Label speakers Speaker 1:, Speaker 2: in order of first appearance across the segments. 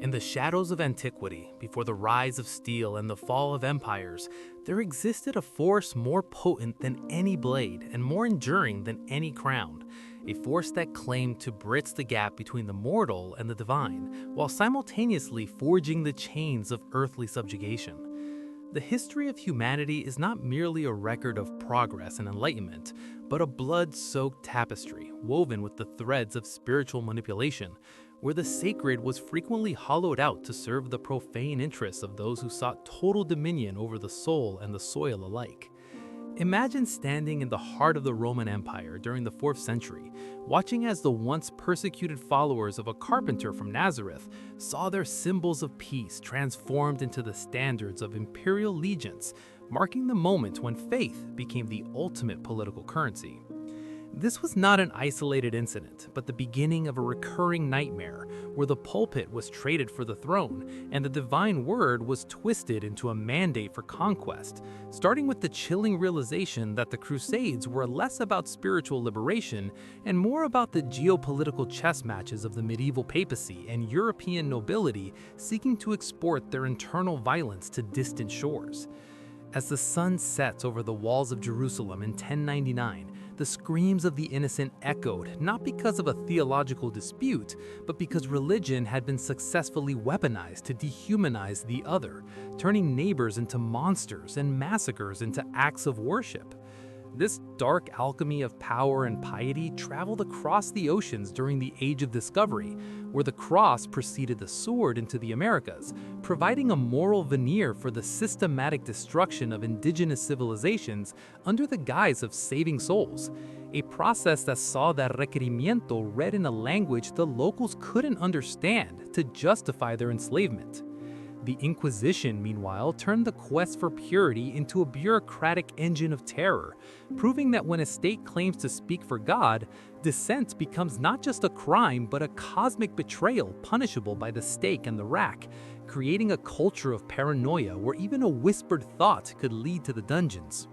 Speaker 1: In the shadows of antiquity, before the rise of steel and the fall of empires, there existed a force more potent than any blade and more enduring than any crown, a force that claimed to bridge the gap between the mortal and the divine, while simultaneously forging the chains of earthly subjugation. The history of humanity is not merely a record of progress and enlightenment, but a blood-soaked tapestry woven with the threads of spiritual manipulation, where the sacred was frequently hollowed out to serve the profane interests of those who sought total dominion over the soul and the soil alike. Imagine standing in the heart of the Roman Empire during the 4th century, watching as the once persecuted followers of a carpenter from Nazareth saw their symbols of peace transformed into the standards of imperial allegiance, marking the moment when faith became the ultimate political currency. This was not an isolated incident, but the beginning of a recurring nightmare where the pulpit was traded for the throne and the divine word was twisted into a mandate for conquest, starting with the chilling realization that the crusades were less about spiritual liberation and more about the geopolitical chess matches of the medieval papacy and European nobility seeking to export their internal violence to distant shores. As the sun sets over the walls of Jerusalem in 1099, the screams of the innocent echoed not because of a theological dispute, but because religion had been successfully weaponized to dehumanize the other, turning neighbors into monsters and massacres into acts of worship. This dark alchemy of power and piety traveled across the oceans during the Age of Discovery, where the cross preceded the sword into the Americas, providing a moral veneer for the systematic destruction of indigenous civilizations under the guise of saving souls, a process that saw that requerimiento read in a language the locals couldn't understand to justify their enslavement. The Inquisition, meanwhile, turned the quest for purity into a bureaucratic engine of terror, proving that when a state claims to speak for God, dissent becomes not just a crime but a cosmic betrayal punishable by the stake and the rack, creating a culture of paranoia where even a whispered thought could lead to the dungeons.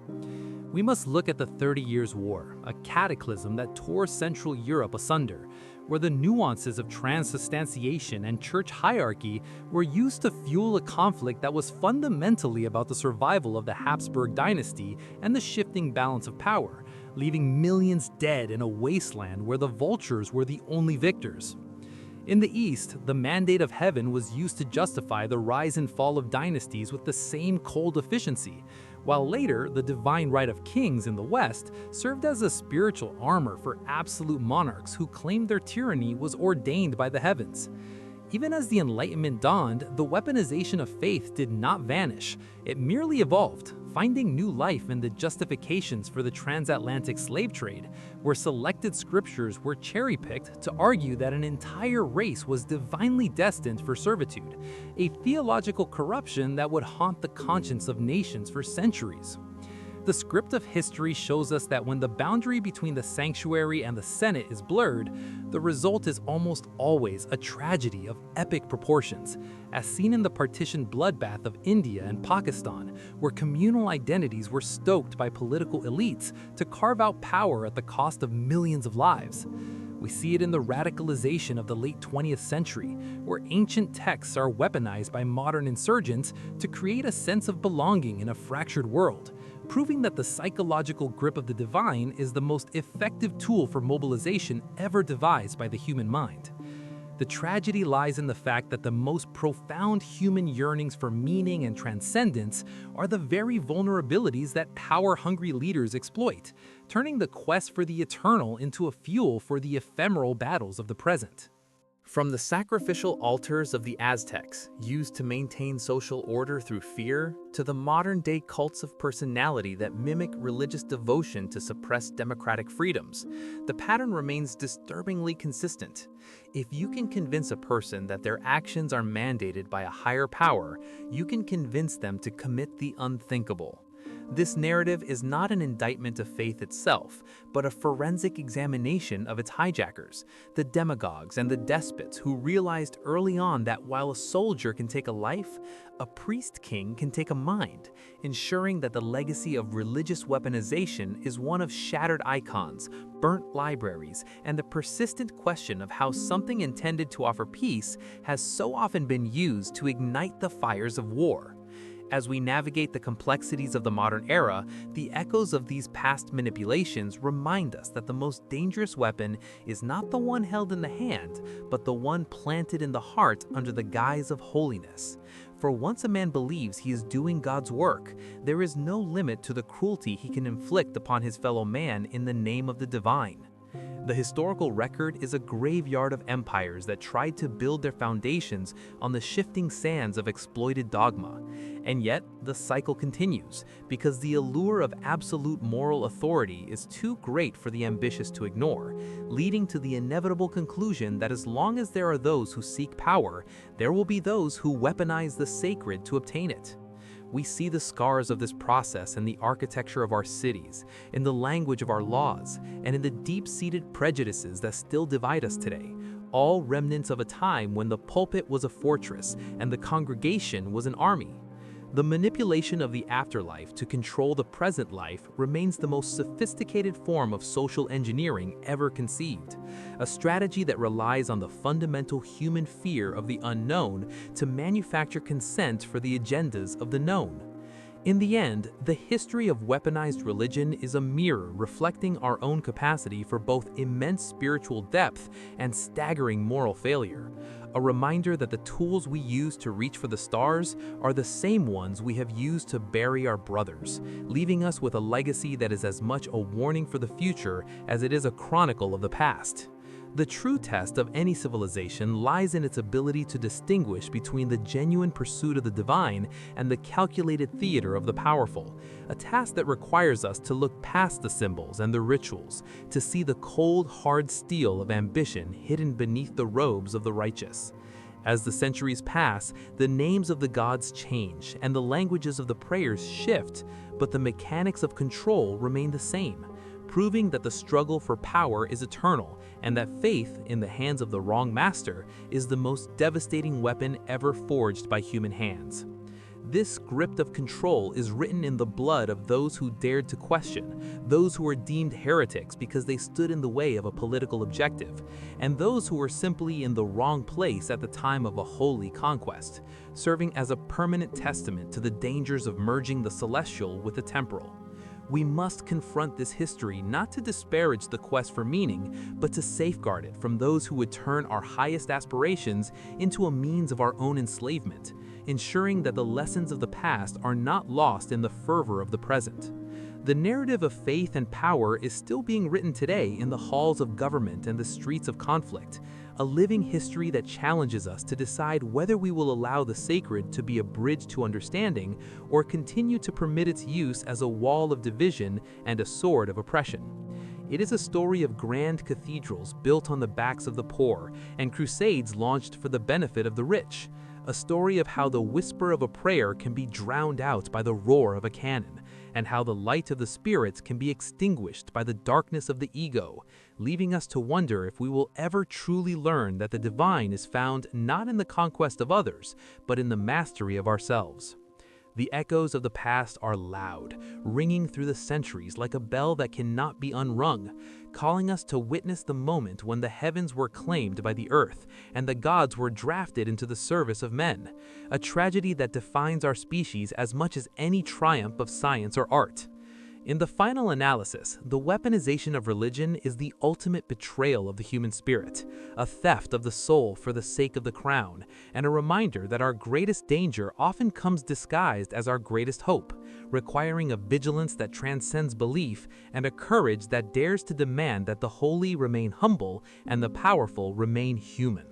Speaker 1: We must look at the 30 Years' War, a cataclysm that tore Central Europe asunder, where the nuances of transubstantiation and church hierarchy were used to fuel a conflict that was fundamentally about the survival of the Habsburg dynasty and the shifting balance of power, leaving millions dead in a wasteland where the vultures were the only victors. In the East, the mandate of heaven was used to justify the rise and fall of dynasties with the same cold efficiency, while later the divine right of kings in the West served as a spiritual armor for absolute monarchs who claimed their tyranny was ordained by the heavens. Even as the Enlightenment dawned, the weaponization of faith did not vanish. It merely evolved, finding new life in the justifications for the transatlantic slave trade, where selected scriptures were cherry-picked to argue that an entire race was divinely destined for servitude, a theological corruption that would haunt the conscience of nations for centuries. The script of history shows us that when the boundary between the sanctuary and the Senate is blurred, the result is almost always a tragedy of epic proportions, as seen in the partition bloodbath of India and Pakistan, where communal identities were stoked by political elites to carve out power at the cost of millions of lives. We see it in the radicalization of the late 20th century, where ancient texts are weaponized by modern insurgents to create a sense of belonging in a fractured world, proving that the psychological grip of the divine is the most effective tool for mobilization ever devised by the human mind. The tragedy lies in the fact that the most profound human yearnings for meaning and transcendence are the very vulnerabilities that power-hungry leaders exploit, turning the quest for the eternal into a fuel for the ephemeral battles of the present. From the sacrificial altars of the Aztecs, used to maintain social order through fear, to the modern-day cults of personality that mimic religious devotion to suppress democratic freedoms, the pattern remains disturbingly consistent. If you can convince a person that their actions are mandated by a higher power, you can convince them to commit the unthinkable. This narrative is not an indictment of faith itself, but a forensic examination of its hijackers, the demagogues and the despots who realized early on that while a soldier can take a life, a priest-king can take a mind, ensuring that the legacy of religious weaponization is one of shattered icons, burnt libraries, and the persistent question of how something intended to offer peace has so often been used to ignite the fires of war. As we navigate the complexities of the modern era, the echoes of these past manipulations remind us that the most dangerous weapon is not the one held in the hand, but the one planted in the heart under the guise of holiness. For once a man believes he is doing God's work, there is no limit to the cruelty he can inflict upon his fellow man in the name of the divine. The historical record is a graveyard of empires that tried to build their foundations on the shifting sands of exploited dogma. And yet, the cycle continues, because the allure of absolute moral authority is too great for the ambitious to ignore, leading to the inevitable conclusion that as long as there are those who seek power, there will be those who weaponize the sacred to obtain it. We see the scars of this process in the architecture of our cities, in the language of our laws, and in the deep-seated prejudices that still divide us today, all remnants of a time when the pulpit was a fortress and the congregation was an army. The manipulation of the afterlife to control the present life remains the most sophisticated form of social engineering ever conceived, a strategy that relies on the fundamental human fear of the unknown to manufacture consent for the agendas of the known. In the end, the history of weaponized religion is a mirror reflecting our own capacity for both immense spiritual depth and staggering moral failure. A reminder that the tools we use to reach for the stars are the same ones we have used to bury our brothers, leaving us with a legacy that is as much a warning for the future as it is a chronicle of the past. The true test of any civilization lies in its ability to distinguish between the genuine pursuit of the divine and the calculated theater of the powerful, a task that requires us to look past the symbols and the rituals, to see the cold, hard steel of ambition hidden beneath the robes of the righteous. As the centuries pass, the names of the gods change and the languages of the prayers shift, but the mechanics of control remain the same, proving that the struggle for power is eternal and that faith in the hands of the wrong master is the most devastating weapon ever forged by human hands. This script of control is written in the blood of those who dared to question, those who were deemed heretics because they stood in the way of a political objective, and those who were simply in the wrong place at the time of a holy conquest, serving as a permanent testament to the dangers of merging the celestial with the temporal. We must confront this history not to disparage the quest for meaning, but to safeguard it from those who would turn our highest aspirations into a means of our own enslavement, ensuring that the lessons of the past are not lost in the fervor of the present. The narrative of faith and power is still being written today in the halls of government and the streets of conflict, a living history that challenges us to decide whether we will allow the sacred to be a bridge to understanding or continue to permit its use as a wall of division and a sword of oppression. It is a story of grand cathedrals built on the backs of the poor and crusades launched for the benefit of the rich, a story of how the whisper of a prayer can be drowned out by the roar of a cannon, and how the light of the spirits can be extinguished by the darkness of the ego, leaving us to wonder if we will ever truly learn that the divine is found not in the conquest of others, but in the mastery of ourselves. The echoes of the past are loud, ringing through the centuries like a bell that cannot be unrung, calling us to witness the moment when the heavens were claimed by the earth and the gods were drafted into the service of men, a tragedy that defines our species as much as any triumph of science or art. In the final analysis, the weaponization of religion is the ultimate betrayal of the human spirit, a theft of the soul for the sake of the crown, and a reminder that our greatest danger often comes disguised as our greatest hope, requiring a vigilance that transcends belief and a courage that dares to demand that the holy remain humble and the powerful remain human.